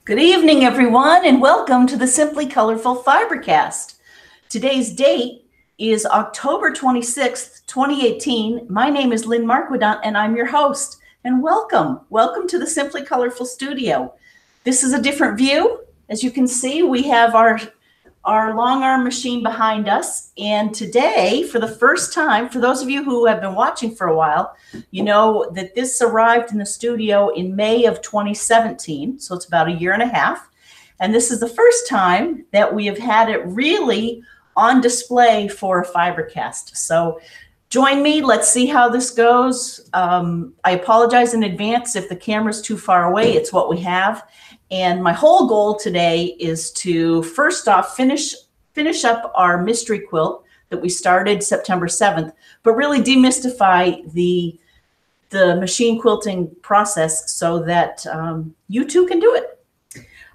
Good evening, everyone, and welcome to the Simply Colorful FiberCast. Today's date is October 26th, 2018. My name is Lynn and I'm your host. And welcome. Welcome to the Simply Colorful studio. This is a different view. As you can see, we have our long arm machine behind us. And today, for the first time, for those of you who have been watching for a while, you know that this arrived in the studio in May of 2017. So it's about a year and a half. And this is the first time that we have had it really on display for a FiberCast. So join me. Let's see how this goes. I apologize in advance if the camera's too far away. It's what we have. And my whole goal today is to first off finish up our mystery quilt that we started September 7th, but really demystify the machine quilting process so that you too can do it.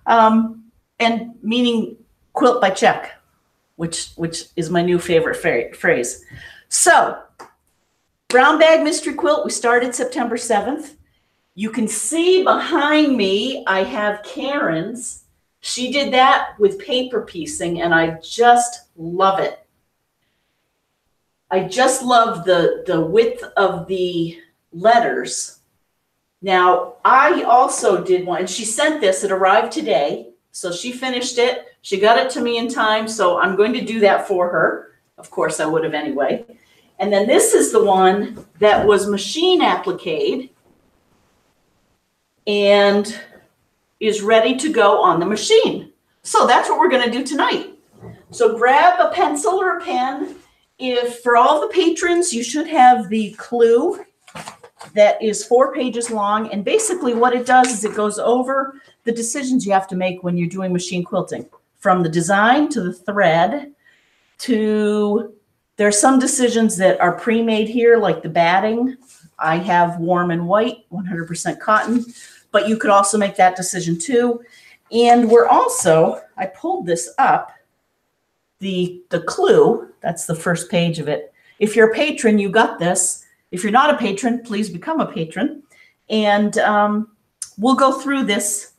And meaning quilt by check, which is my new favorite phrase. So brown bag mystery quilt, we started September 7th. You can see behind me, I have Karen's. She did that with paper piecing, and I just love it. I just love the width of the letters. Now, I also did one, and she sent this. It arrived today, so she finished it. She got it to me in time, so I'm going to do that for her. Of course, I would have anyway. And then this is the one that was machine appliqued and is ready to go on the machine. So that's what we're going to do tonight. So grab a pencil or a pen. If for all the patrons, you should have the clue that is 4 pages long. And basically what it does is it goes over the decisions you have to make when you're doing machine quilting, from the design to the thread to, there are some decisions that are pre-made here, like the batting. I have warm and white, 100% cotton. But you could also make that decision too. And we're also, I pulled this up, the clue, that's the first page of it. If you're a patron, you got this. If you're not a patron, please become a patron. And we'll go through this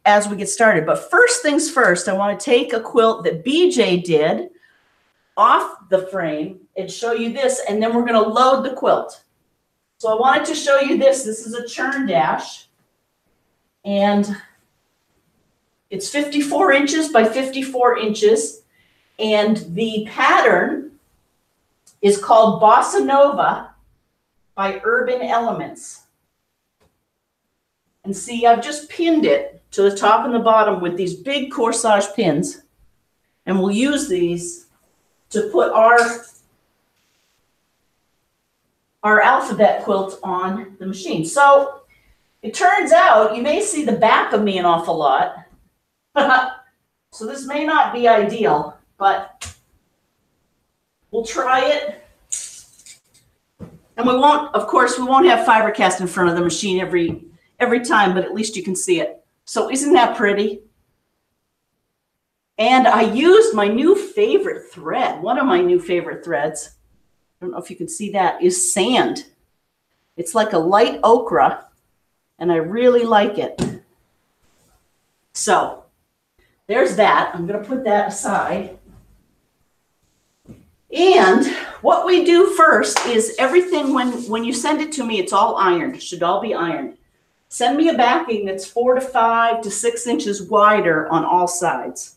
as we get started. But first things first, I want to take a quilt that BJ did off the frame and show you this, and then we're going to load the quilt. So I wanted to show you this. This is a churn dash. And it's 54 inches by 54 inches. And the pattern is called Bossa Nova by Urban Elements. And see, I've just pinned it to the top and the bottom with these big corsage pins. And we'll use these to put our alphabet quilt on the machine. So it turns out you may see the back of me an awful lot. So this may not be ideal, but we'll try it. And we won't, of course, we won't have FiberCast in front of the machine every time, but at least you can see it. So isn't that pretty? And I used my new favorite thread. One of my new favorite threads, I don't know if you can see that, is sand. It's like a light ochre. And I really like it. So there's that. I'm going to put that aside. And what we do first is everything, when you send it to me, it's all ironed. It should all be ironed. Send me a backing that's 4 to 5 to 6 inches wider on all sides.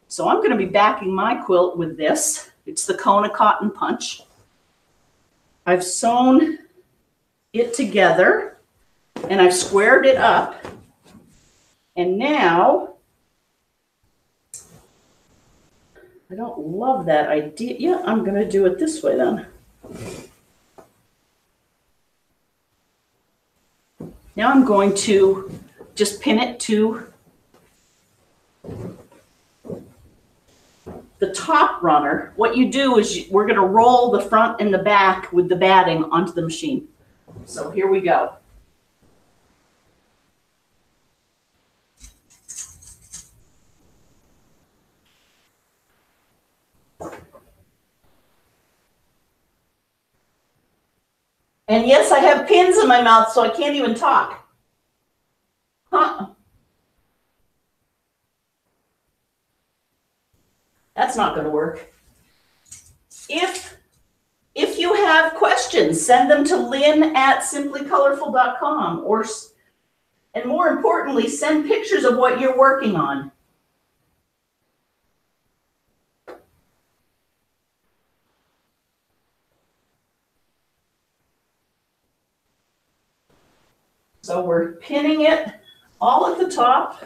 So I'm going to be backing my quilt with this. It's the Kona Cotton Punch. I've sewn it together. And I've squared it up. And now, I don't love that idea. Yeah, I'm going to do it this way then. Now I'm going to just pin it to the top runner. What you do is we're going to roll the front and the back with the batting onto the machine. So here we go. And yes, I have pins in my mouth, so I can't even talk. Huh. that's not going to work. If you have questions, send them to lynn@simplycolorful.com, and more importantly, send pictures of what you're working on. So we're pinning it all at the top.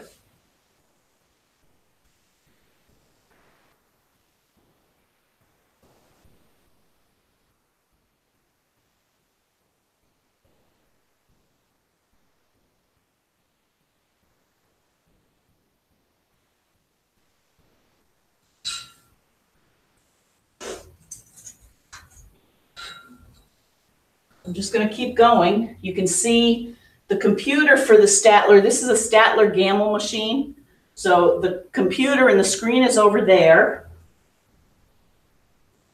I'm just going to keep going. You can see the computer for the Statler. This is a Statler Gammill machine. So the computer and the screen is over there.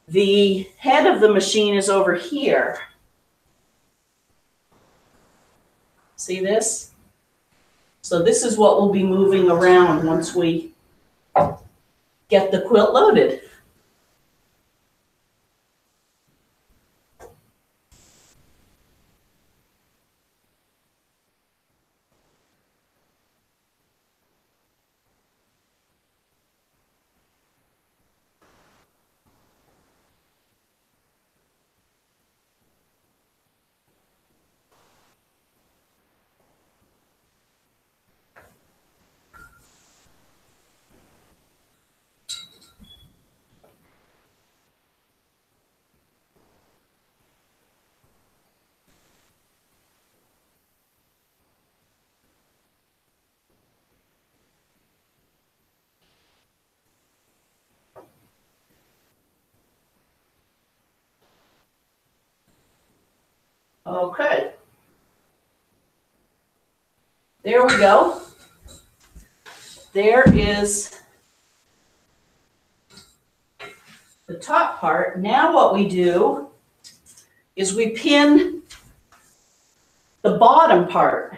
The head of the machine is over here. See this? So this is what will be moving around once we get the quilt loaded. Okay. There we go. There is the top part. Now what we do is we pin the bottom part,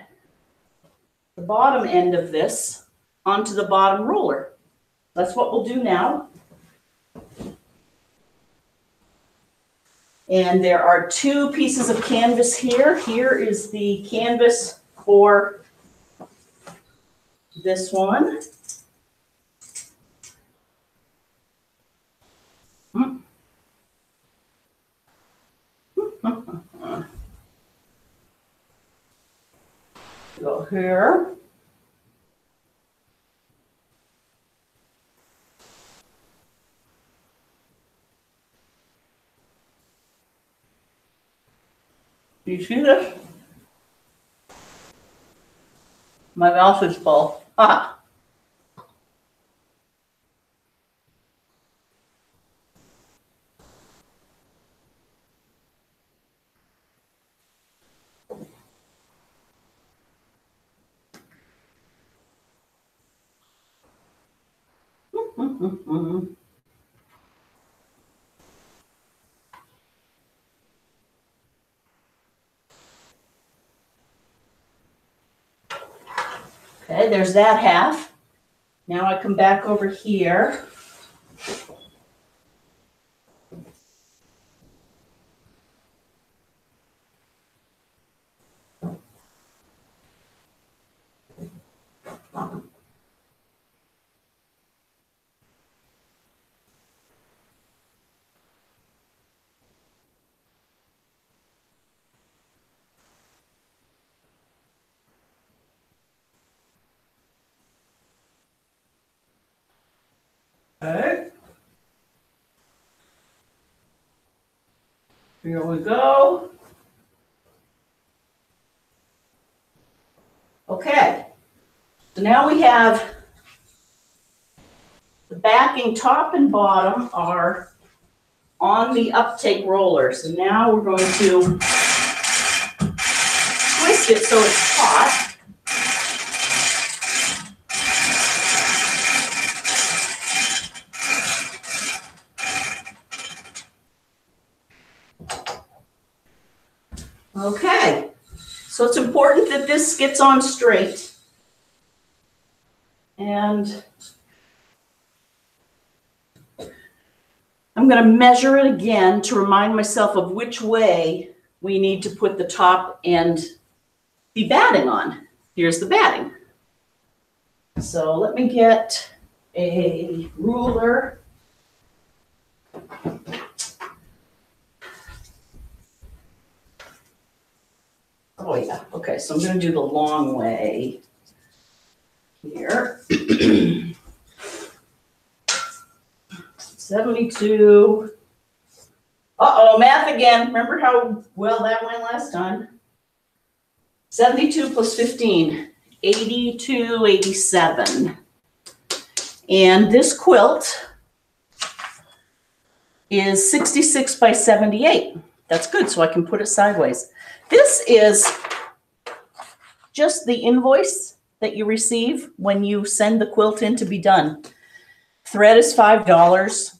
the bottom end of this, onto the bottom ruler. That's what we'll do now. And there are two pieces of canvas here. Here is the canvas for this one. Go here. Do you see this? My mouth is full. Ah. Okay, there's that half. Now I come back over here. Okay. Here we go. Okay. So now we have the backing top and bottom are on the uptake roller. So now we're going to twist it so it's taut. Okay, so it's important that this gets on straight. And I'm going to measure it again to remind myself of which way we need to put the top and the batting on. Here's the batting. So let me get a ruler. Oh yeah, okay, so I'm going to do the long way here. 72. Uh-oh, math again. Remember how well that went last time? 72 plus 15, 82, 87. And this quilt is 66 by 78. That's good, so I can put it sideways. This is just the invoice that you receive when you send the quilt in to be done. Thread is $5.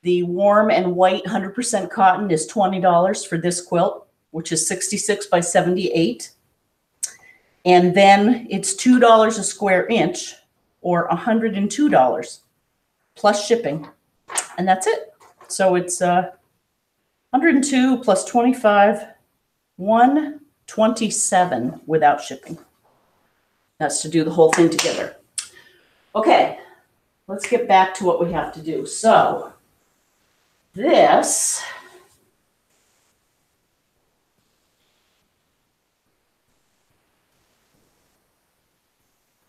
The warm and white 100% cotton is $20 for this quilt, which is 66 by 78. And then it's $2 a square inch, or $102 plus shipping. And that's it. So it's 102 plus 25, 127 without shipping. That's to do the whole thing together. Okay, let's get back to what we have to do. So this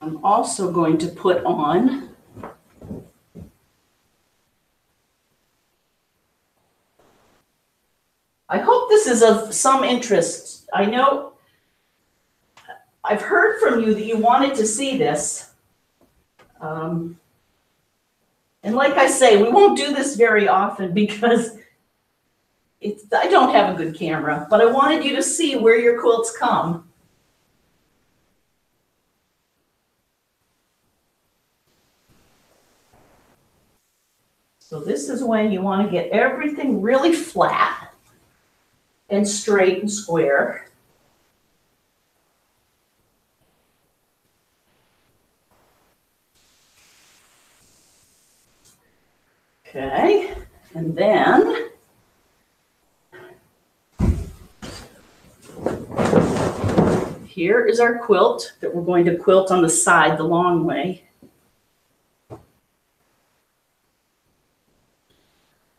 I'm also going to put on I hope this is of some interest. I know I've heard from you that you wanted to see this. And like I say, we won't do this very often because I don't have a good camera, but I wanted you to see where your quilts come. So this is when you want to get everything really flat and straight and square. Okay, and then here is our quilt that we're going to quilt on the side the long way.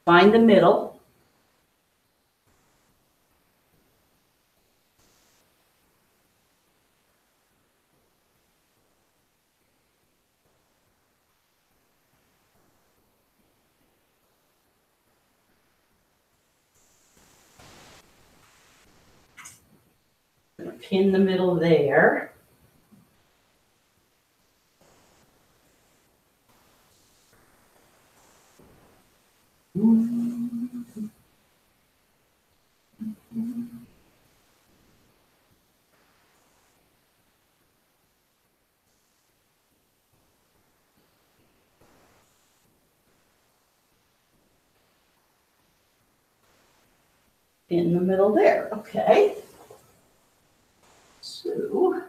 Find the middle. Pin the middle there. In the middle there, okay. So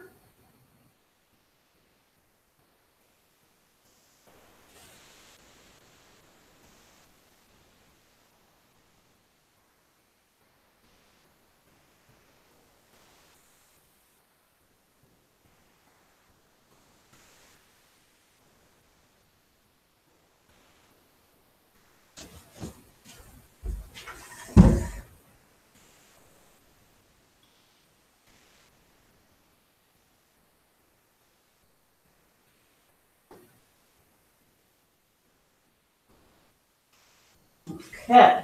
okay.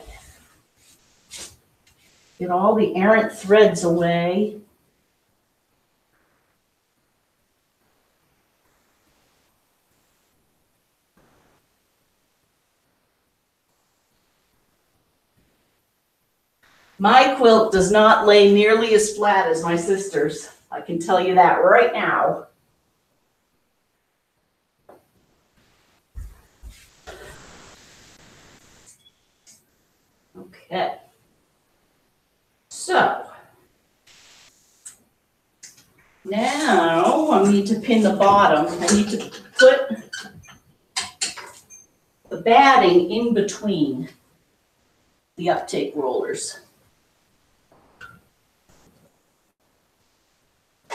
Get all the errant threads away. My quilt does not lay nearly as flat as my sister's. I can tell you that right now. Okay. So now I need to pin the bottom. I need to put the batting in between the uptake rollers.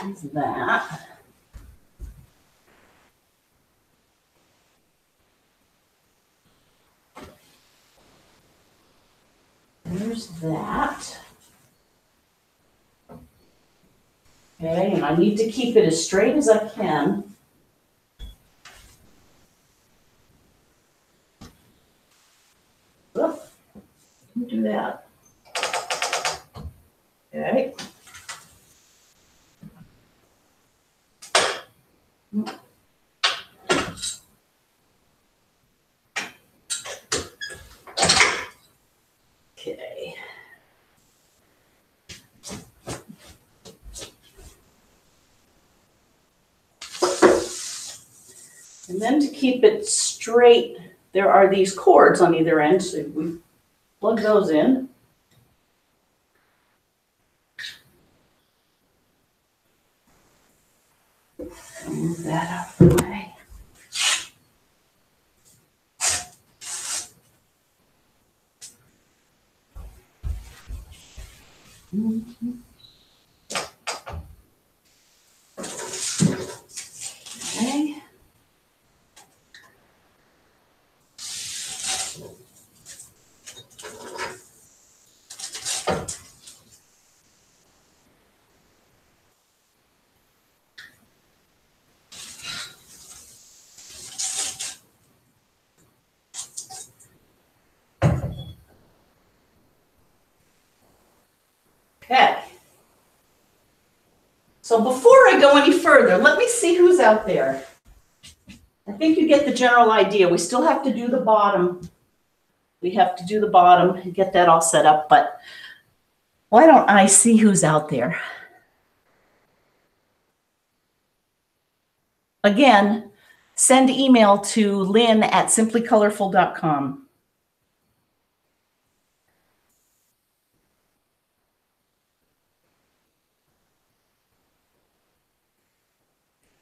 There's that. There's that. Okay, and I need to keep it as straight as I can. Oh, do that. Okay. Okay. And then to keep it straight, there are these cords on either end, so we plug those in. Move that out of the way. Okay. Okay. So before I go any further, let me see who's out there. I think you get the general idea. We still have to do the bottom. We have to do the bottom and get that all set up, but why don't I see who's out there? Again, send email to Lynn at simplycolorful.com.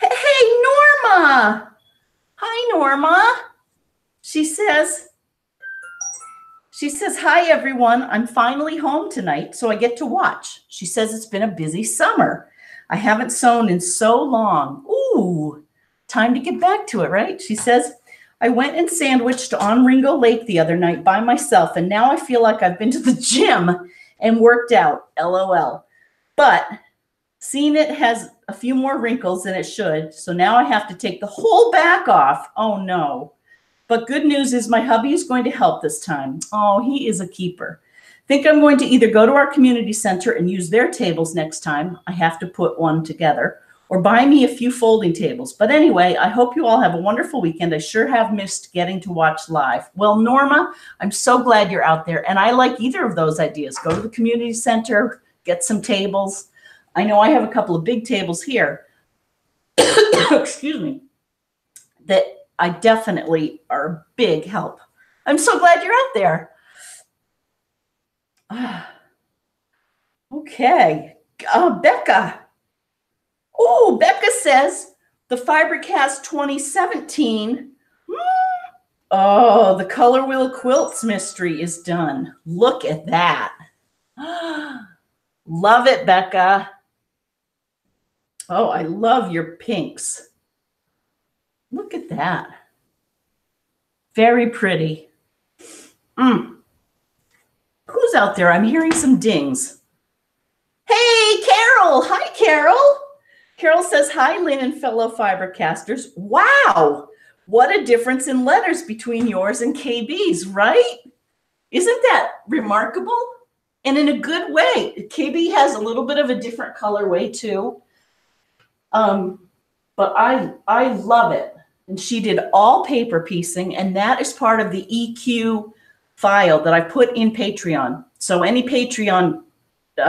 Hey, Norma. Hi, Norma. She says, hi, everyone. I'm finally home tonight, so I get to watch. She says it's been a busy summer. I haven't sewn in so long. Ooh, time to get back to it, right? She says, I went and sandwiched on Ringo Lake the other night by myself, and now I feel like I've been to the gym and worked out, LOL. But seeing it has a few more wrinkles than it should, so now I have to take the whole back off. Oh, no. But good news is my hubby is going to help this time. Oh, he is a keeper. Think I'm going to either go to our community center and use their tables next time. I have to put one together, or buy me a few folding tables. But anyway, I hope you all have a wonderful weekend. I sure have missed getting to watch live. Well, Norma, I'm so glad you're out there. And I like either of those ideas. Go to the community center, get some tables. I know I have a couple of big tables here. Excuse me. That I definitely are a big help. I'm so glad you're out there. Okay. Becca. Oh, Becca says the FiberCast 2017. Oh, the Color Wheel Quilts mystery is done. Look at that. Love it, Becca. Oh, I love your pinks. Look at that. Very pretty. Who's out there? I'm hearing some dings. Hey, Carol. Hi, Carol. Carol says, hi, Lynn and fellow Fibercasters. Wow. What a difference in letters between yours and KB's, right? Isn't that remarkable? And in a good way. KB has a little bit of a different colorway too. But I love it. And she did all paper piecing, and that is part of the EQ file that I put in Patreon. So any Patreon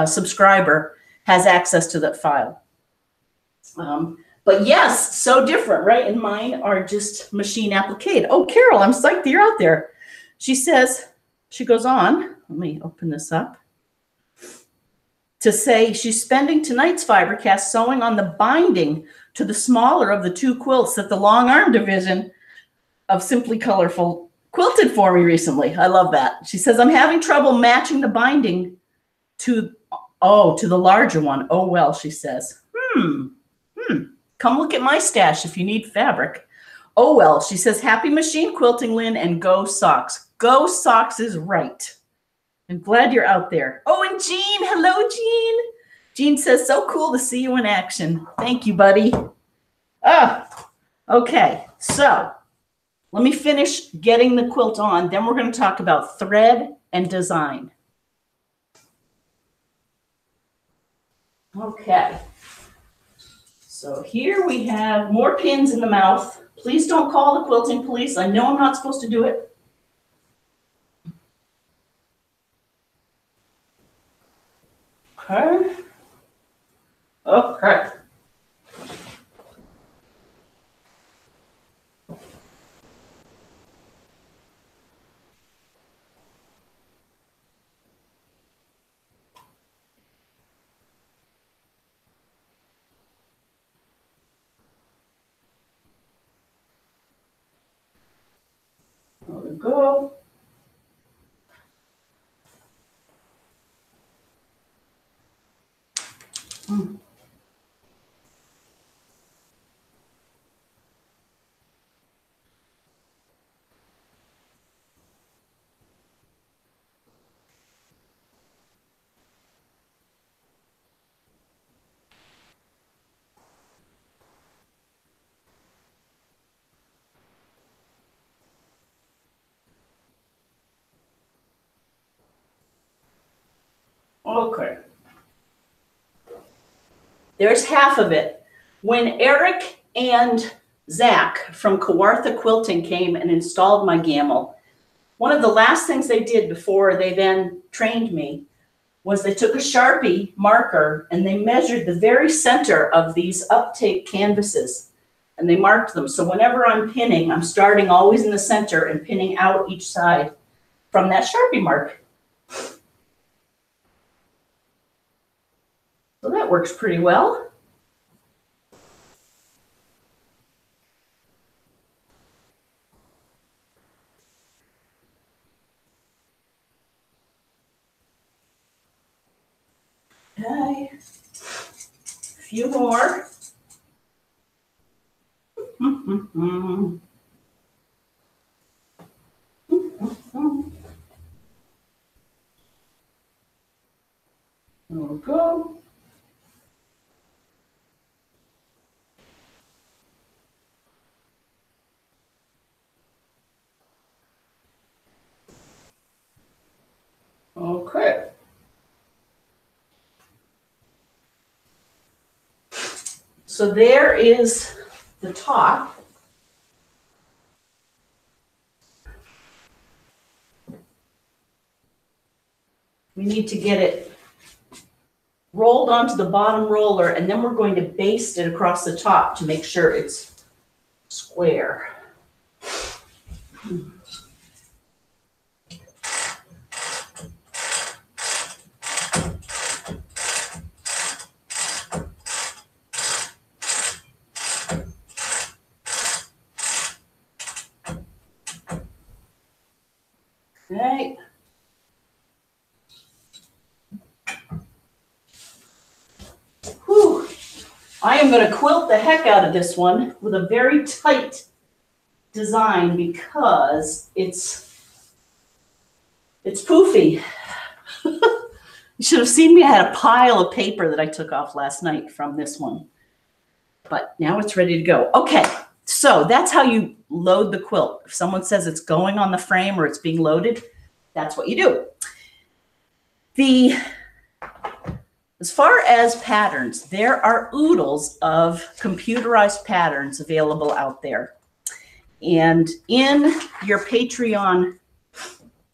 subscriber has access to that file. But yes, so different, right? And mine are just machine appliqued. Oh, Carol, I'm psyched that you're out there. She says, she goes on, let me open this up, to say she's spending tonight's FiberCast sewing on the binding to the smaller of the two quilts that the long arm division of Simply Colorful quilted for me recently. I love that. She says, I'm having trouble matching the binding to the larger one. Oh, well, she says. Come look at my stash if you need fabric. Oh, well, she says, happy machine quilting, Lynn, and go socks. Go socks is right. I'm glad you're out there. Oh, and Jean. Hello, Jean. Jean says, so cool to see you in action. Thank you, buddy. Okay, so let me finish getting the quilt on. Then we're going to talk about thread and design. Okay. So here we have more pins in the mouth. Please don't call the quilting police. I know I'm not supposed to do it. Okay. Okay. There we go. Okay. There's half of it. When Eric and Zach from Kawartha Quilting came and installed my Gammill, one of the last things they did before they then trained me was they took a Sharpie marker and they measured the very center of these uptake canvases and they marked them. So whenever I'm pinning, I'm starting always in the center and pinning out each side from that Sharpie mark. So that works pretty well. Okay. A few more. There we go. Okay. So there is the top. We need to get it rolled onto the bottom roller, and then we're going to baste it across the top to make sure it's square. Okay. Whew. I am going to quilt the heck out of this one with a very tight design because it's poofy. You should have seen me. I had a pile of paper that I took off last night from this one. But now it's ready to go. Okay, so that's how you load the quilt. If someone says it's going on the frame or it's being loaded, that's what you do. As far as patterns, there are oodles of computerized patterns available out there. And in your Patreon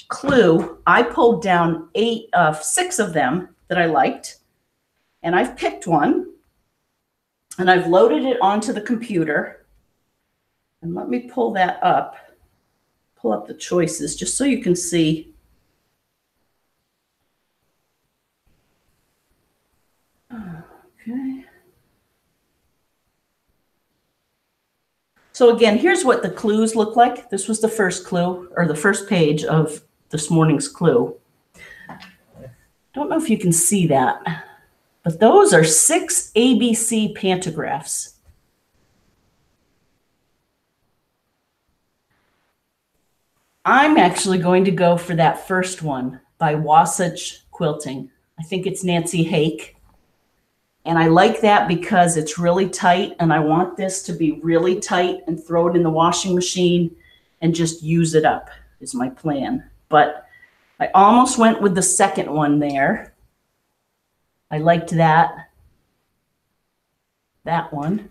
clue, I pulled down 6 of them that I liked. And I've picked one. And I've loaded it onto the computer. And let me pull that up. Pull up the choices just so you can see. Okay. So again, here's what the clues look like. This was the first clue, or the first page of this morning's clue. Don't know if you can see that, but those are 6 ABC pantographs. I'm actually going to go for that first one by Wasatch Quilting. I think it's Nancy Hake. And I like that because it's really tight, and I want this to be really tight and throw it in the washing machine and just use it up is my plan. But I almost went with the second one there. I liked that one.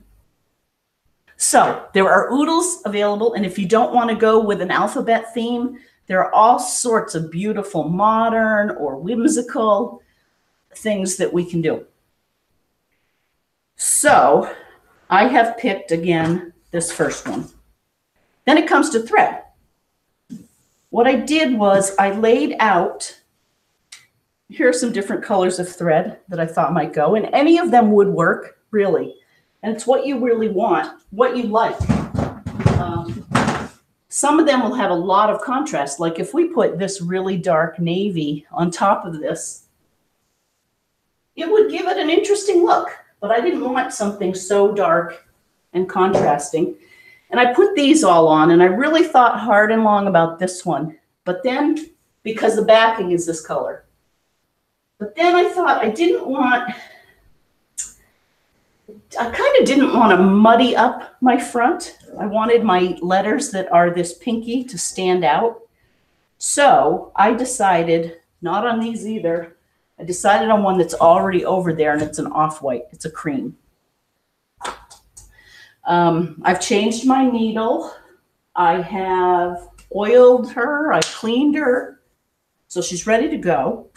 So there are oodles available, and if you don't want to go with an alphabet theme, there are all sorts of beautiful modern or whimsical things that we can do. So I have picked, again, this first one. Then it comes to thread. What I did was I laid out, here are some different colors of thread that I thought might go, and any of them would work, really. And it's what you really want, what you like. Some of them will have a lot of contrast. Like if we put this really dark navy on top of this, it would give it an interesting look. But I didn't want something so dark and contrasting. And I put these all on, and I really thought hard and long about this one. But then, because the backing is this color. But then I thought I kind of didn't want to muddy up my front. I wanted my letters that are this pinky to stand out. So I decided, not on these either, I decided on one that's already over there, and it's an off-white. It's a cream. I've changed my needle. I have oiled her. I cleaned her. So she's ready to go.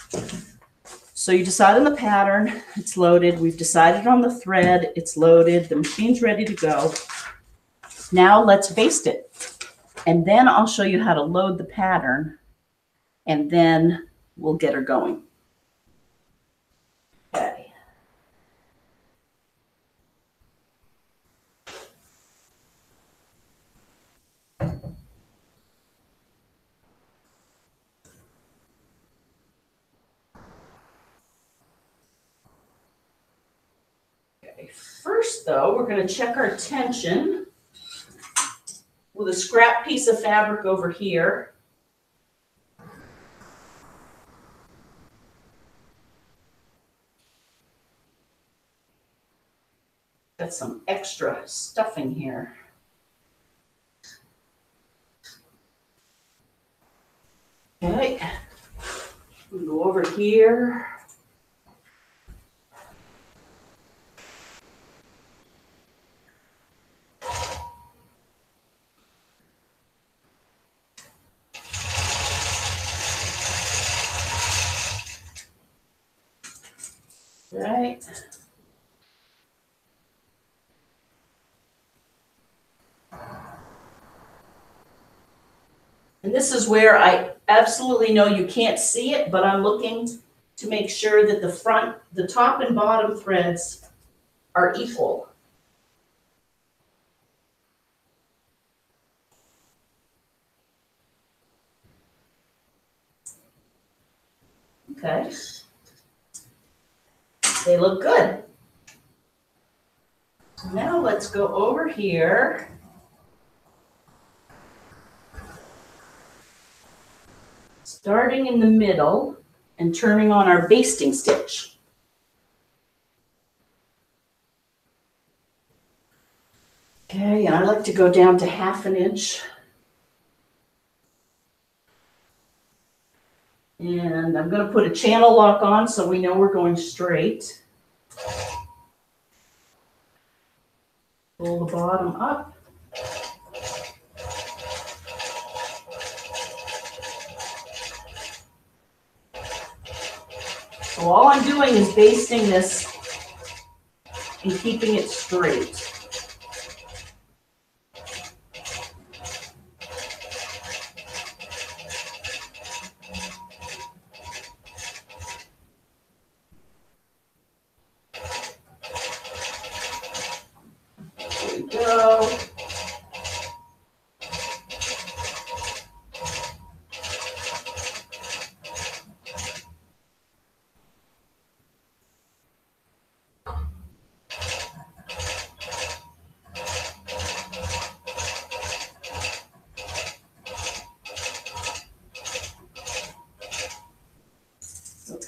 So you decide on the pattern. It's loaded. We've decided on the thread. It's loaded. The machine's ready to go. Now let's baste it. And then I'll show you how to load the pattern. And then we'll get her going. Okay. First, though, we're going to check our tension with a scrap piece of fabric over here. Got some extra stuffing here. Okay, we'll go over here. Right. And this is where I absolutely know you can't see it, but I'm looking to make sure that the top and bottom threads are equal. Okay. They look good. Now let's go over here. Starting in the middle and turning on our basting stitch. Okay, and I like to go down to 1/2 inch. And I'm going to put a channel lock on so we know we're going straight. Pull the bottom up. So all I'm doing is basting this and keeping it straight. There we go.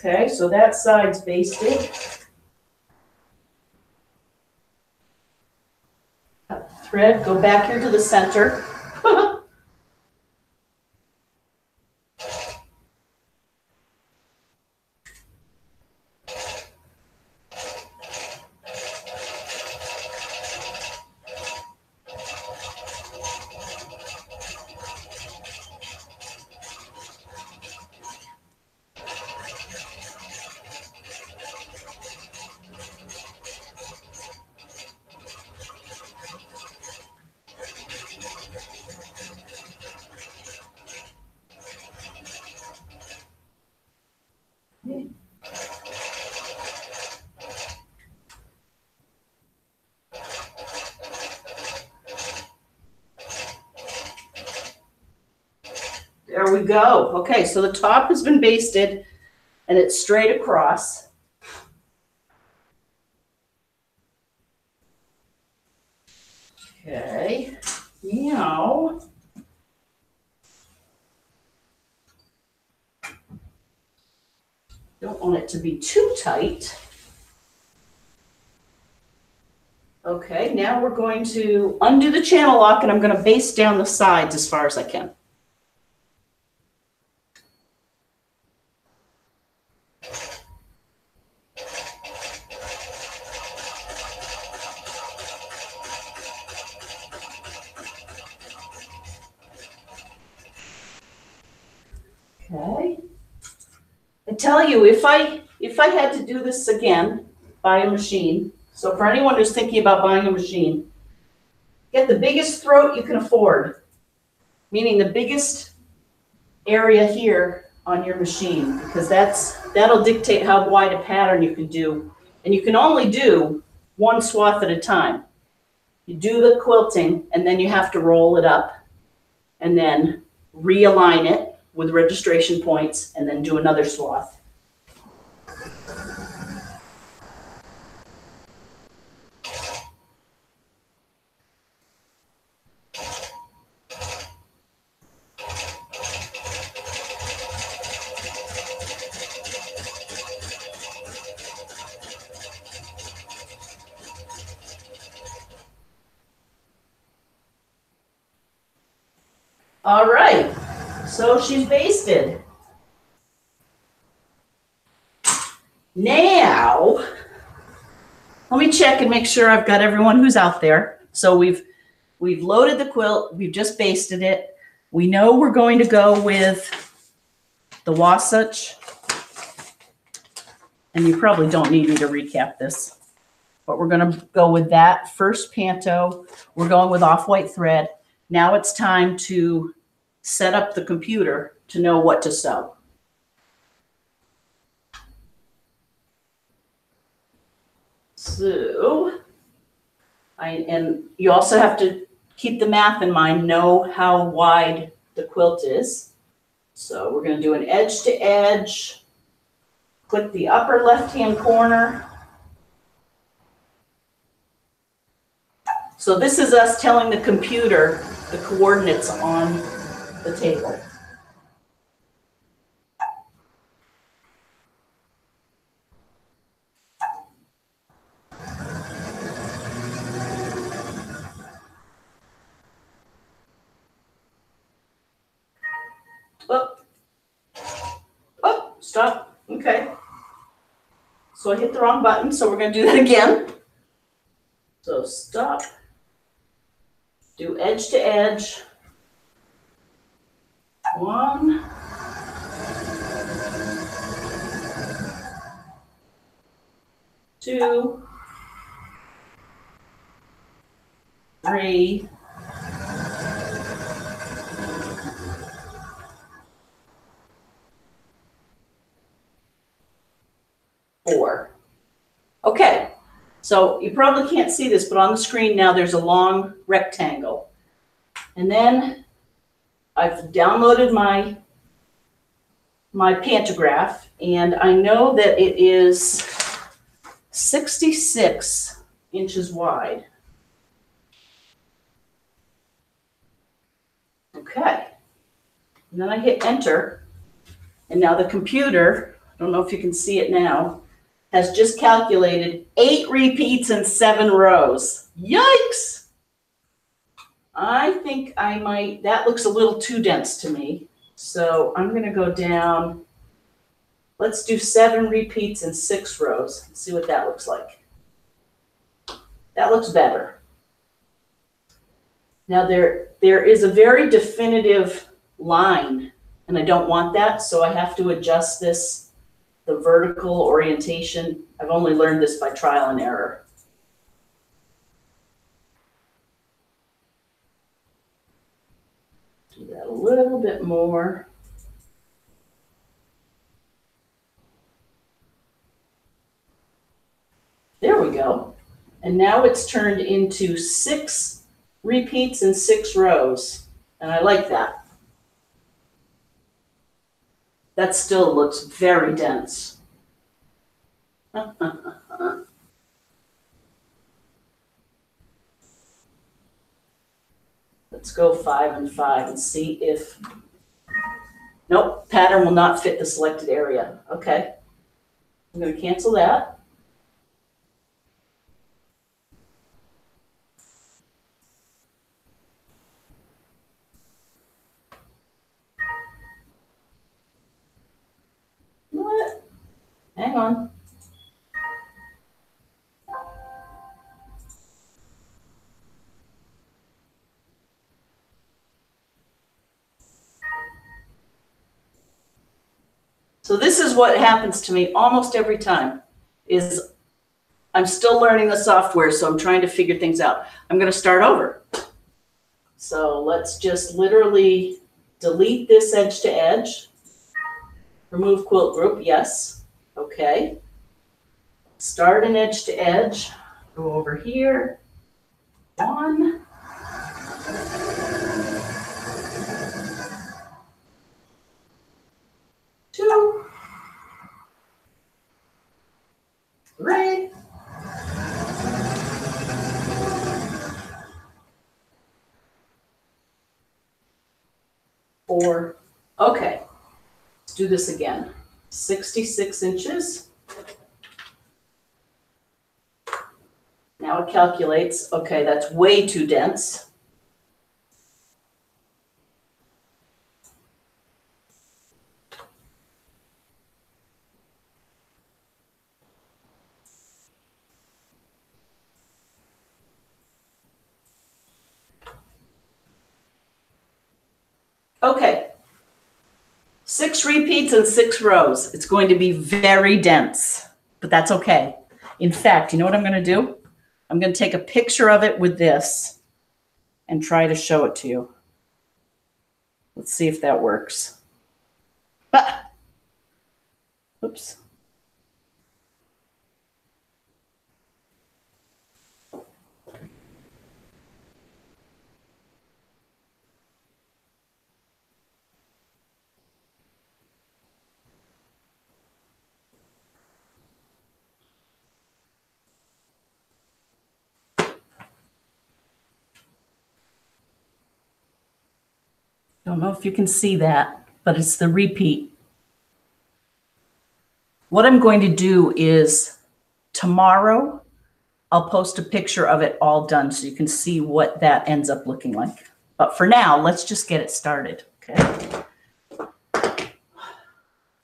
Okay, so that side's basted. Cut the thread, go back here to the center. There we go. Okay, so the top has been basted and it's straight across. Okay, now don't want it to be too tight. Okay, now we're going to undo the channel lock and I'm going to baste down the sides as far as I can. Okay. I tell you, if I had to do this again, buy a machine. So for anyone who's thinking about buying a machine, get the biggest throat you can afford, meaning the biggest area here on your machine, because that'll dictate how wide a pattern you can do. And you can only do one swath at a time. You do the quilting and then you have to roll it up and then realign it with registration points and then do another swath. All right, so she's basted. Now, let me check and make sure I've got everyone who's out there. So we've loaded the quilt, we've just basted it. We know we're going to go with the Wasatch. And you probably don't need me to recap this, but we're going to go with that first panto. We're going with off-white thread. Now it's time to set up the computer to know what to sew. So, and you also have to keep the math in mind, know how wide the quilt is. So we're going to do an edge to edge, click the upper left-hand corner. So this is us telling the computer the coordinates on the table. Oh, stop. Okay. So I hit the wrong button, so we're going to do that again. So stop. Do edge to edge. 1, 2, 3, 4. Okay, so you probably can't see this, but on the screen now there's a long rectangle. And then I've downloaded my pantograph, and I know that it is 66 inches wide. Okay, and then I hit enter, and now the computer I don't know if you can see it now, has just calculated 8 repeats and 7 rows. Yikes! I think I might, that looks a little too dense to me. So I'm going to go down, let's do 7 repeats and 6 rows and see what that looks like. That looks better. Now there is a very definitive line, and I don't want that, so I have to adjust this, the vertical orientation. I've only learned this by trial and error. Do that a little bit more. There we go. And now it's turned into 6 repeats and 6 rows. And I like that. That still looks very dense. Let's go 5 and 5 and see if, nope, pattern will not fit the selected area. Okay, I'm going to cancel that. What? Hang on. So this is what happens to me almost every time, is I'm still learning the software, so I'm trying to figure things out. I'm going to start over. So let's just literally delete this edge to edge. Remove quilt group, yes. Okay. Start an edge to edge. Go over here. 1. 2. 3. 4. Okay. Let's do this again. 66 inches. Now it calculates, okay, that's way too dense. Okay, 6 repeats and 6 rows. It's going to be very dense, but that's okay. In fact, you know what I'm going to do? I'm going to take a picture of it with this and try to show it to you. Let's see if that works. Ah! Oops. Don't know if you can see that, but it's the repeat. What I'm going to do is tomorrow, I'll post a picture of it all done so you can see what that ends up looking like. But for now, let's just get it started, okay?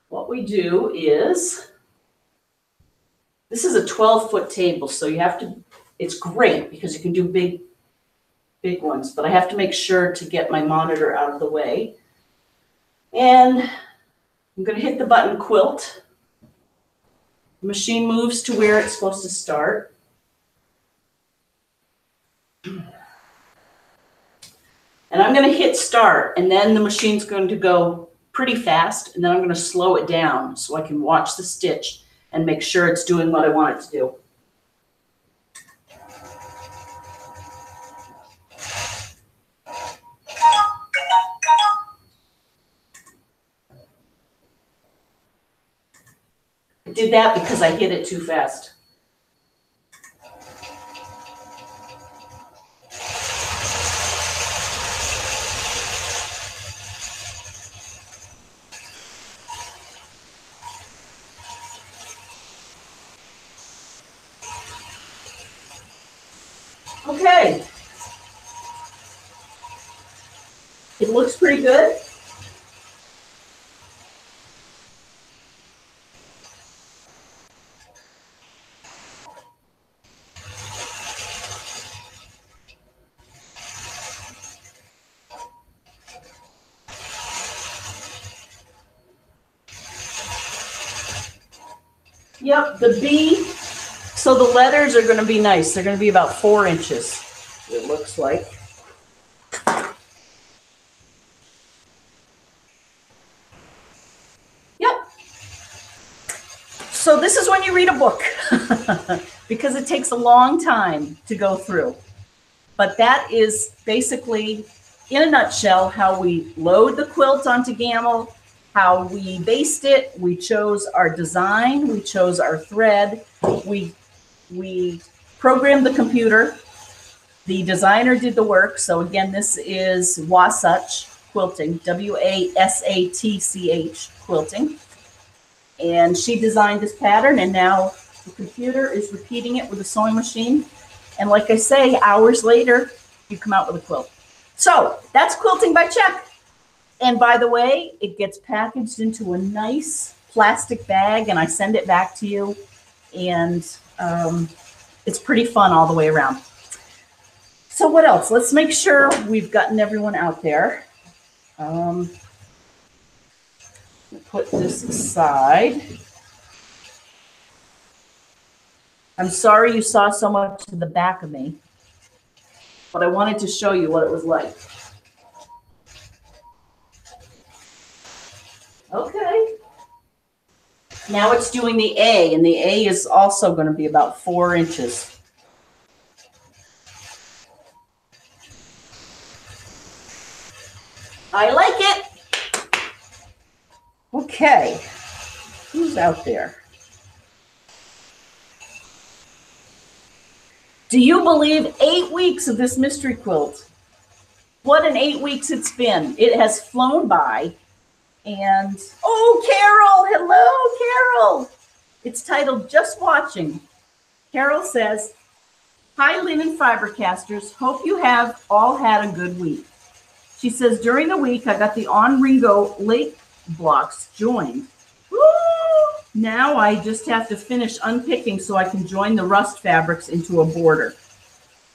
What we do is, this is a 12-foot table, so you have to, it's great because you can do big ones, but I have to make sure to get my monitor out of the way. And I'm going to hit the button quilt. The machine moves to where it's supposed to start. And I'm going to hit start, and then the machine's going to go pretty fast, and then I'm going to slow it down so I can watch the stitch and make sure it's doing what I want it to do. I did that because I hit it too fast. It looks pretty good. Yep, the B, so the letters are going to be nice. They're going to be about 4 inches, it looks like. Yep. So this is when you read a book because it takes a long time to go through. But that is basically, in a nutshell, how we load the quilt onto Gammill, how we based it. We chose our design, we chose our thread, we programmed the computer, the designer did the work. So again, this is Wasatch Quilting, WASATCH Quilting, and she designed this pattern, and now the computer is repeating it with a sewing machine, and like I say, hours later you come out with a quilt. So that's quilting by check. And by the way, it gets packaged into a nice plastic bag and I send it back to you. And it's pretty fun all the way around. So what else? Let's make sure we've gotten everyone out there. Put this aside. I'm sorry you saw so much to the back of me, but I wanted to show you what it was like. Okay. Now it's doing the A, and the A is also going to be about 4 inches. I like it. Okay. Who's out there? Do you believe 8 weeks of this mystery quilt? What an 8 weeks it's been. It has flown by. And, oh, Carol, hello, Carol. It's titled Just Watching. Carol says, hi, Lynn and FiberCasters. Hope you have all had a good week. She says, during the week, I got the Enrigo Lake blocks joined. Woo! Now I just have to finish unpicking so I can join the rust fabrics into a border.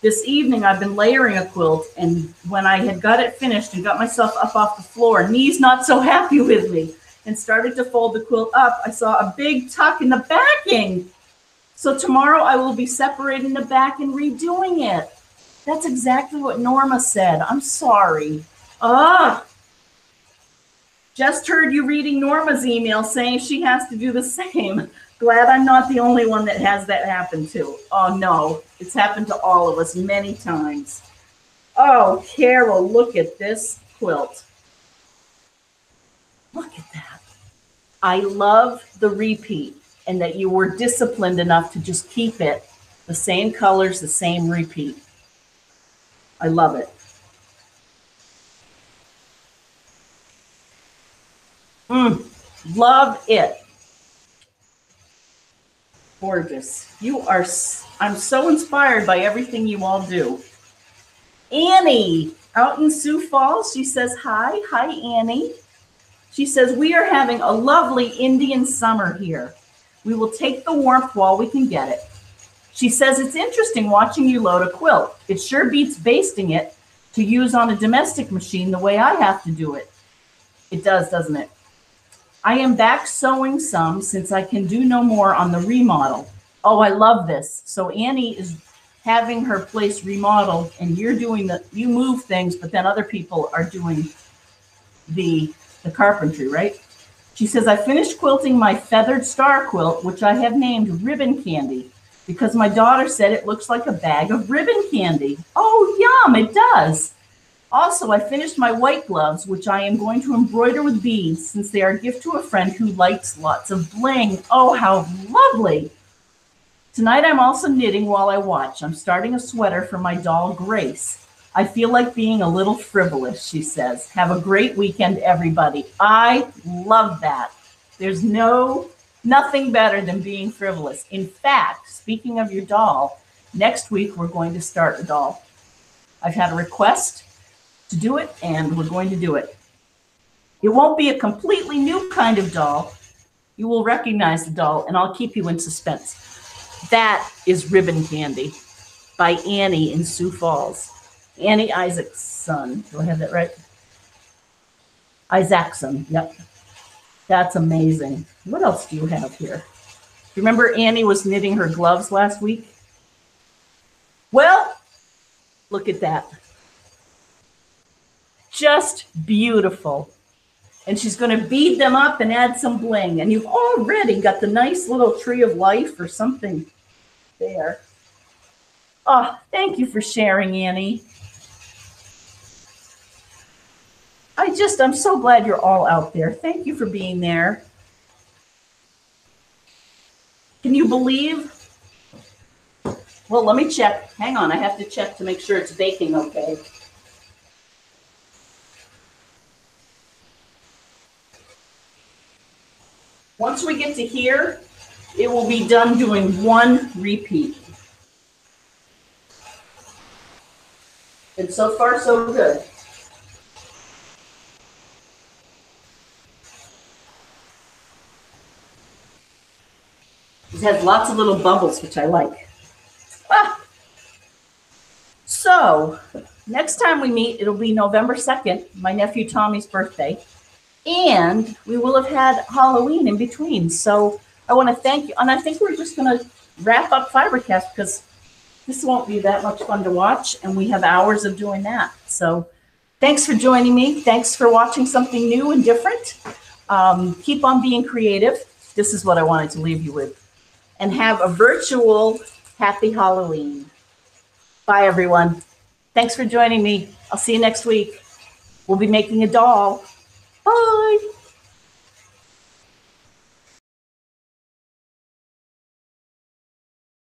This evening, I've been layering a quilt, and when I had got it finished and got myself up off the floor, knees not so happy with me, and started to fold the quilt up, I saw a big tuck in the backing. So tomorrow I will be separating the back and redoing it. That's exactly what Norma said. I'm sorry. Just heard you reading Norma's email saying she has to do the same. Glad I'm not the only one that has that happen to. Oh no, it's happened to all of us many times. Oh, Carol, look at this quilt. Look at that. I love the repeat and that you were disciplined enough to just keep it the same colors, the same repeat. I love it. Love it. Gorgeous. You are, I'm so inspired by everything you all do. Annie, out in Sioux Falls, she says, hi. Hi, Annie. She says, we are having a lovely Indian summer here. We will take the warmth while we can get it. She says, it's interesting watching you load a quilt. It sure beats basting it to use on a domestic machine the way I have to do it. It does, doesn't it? I am back sewing some since I can do no more on the remodel. Oh, I love this. So Annie is having her place remodeled and you're doing you move things, but then other people are doing the carpentry, right? She says, I finished quilting my feathered star quilt, which I have named Ribbon Candy, because my daughter said it looks like a bag of ribbon candy. Oh, yum, it does. Also, I finished my white gloves, which I am going to embroider with beads since they are a gift to a friend who likes lots of bling. Oh, how lovely. Tonight, I'm also knitting while I watch. I'm starting a sweater for my doll, Grace. I feel like being a little frivolous, she says. Have a great weekend, everybody. I love that. There's nothing better than being frivolous. In fact, speaking of your doll, next week, we're going to start a doll. I've had a request to do it, and we're going to do it. It won't be a completely new kind of doll. You will recognize the doll, and I'll keep you in suspense. That is Ribbon Candy by Annie in Sioux Falls. Annie Isaacson. Do I have that right? Isaacson. Yep. That's amazing. What else do you have here? Remember Annie was knitting her gloves last week? Well, look at that. Just beautiful. And she's going to bead them up and add some bling. And you've already got the nice little tree of life or something there. Oh, thank you for sharing, Annie. I'm so glad you're all out there. Thank you for being there. Can you believe? Well, let me check. Hang on, I have to check to make sure it's baking okay. Once we get to here, it will be done doing one repeat. And so far, so good. It has lots of little bubbles, which I like. So, next time we meet, it'll be November 2nd, my nephew Tommy's birthday. And we will have had Halloween in between. So I want to thank you. And I think we're just going to wrap up FiberCast because this won't be that much fun to watch. And we have hours of doing that. So thanks for joining me. Thanks for watching something new and different. Keep on being creative. This is what I wanted to leave you with. And have a virtual happy Halloween. Bye, everyone. Thanks for joining me. I'll see you next week. We'll be making a doll. Bye.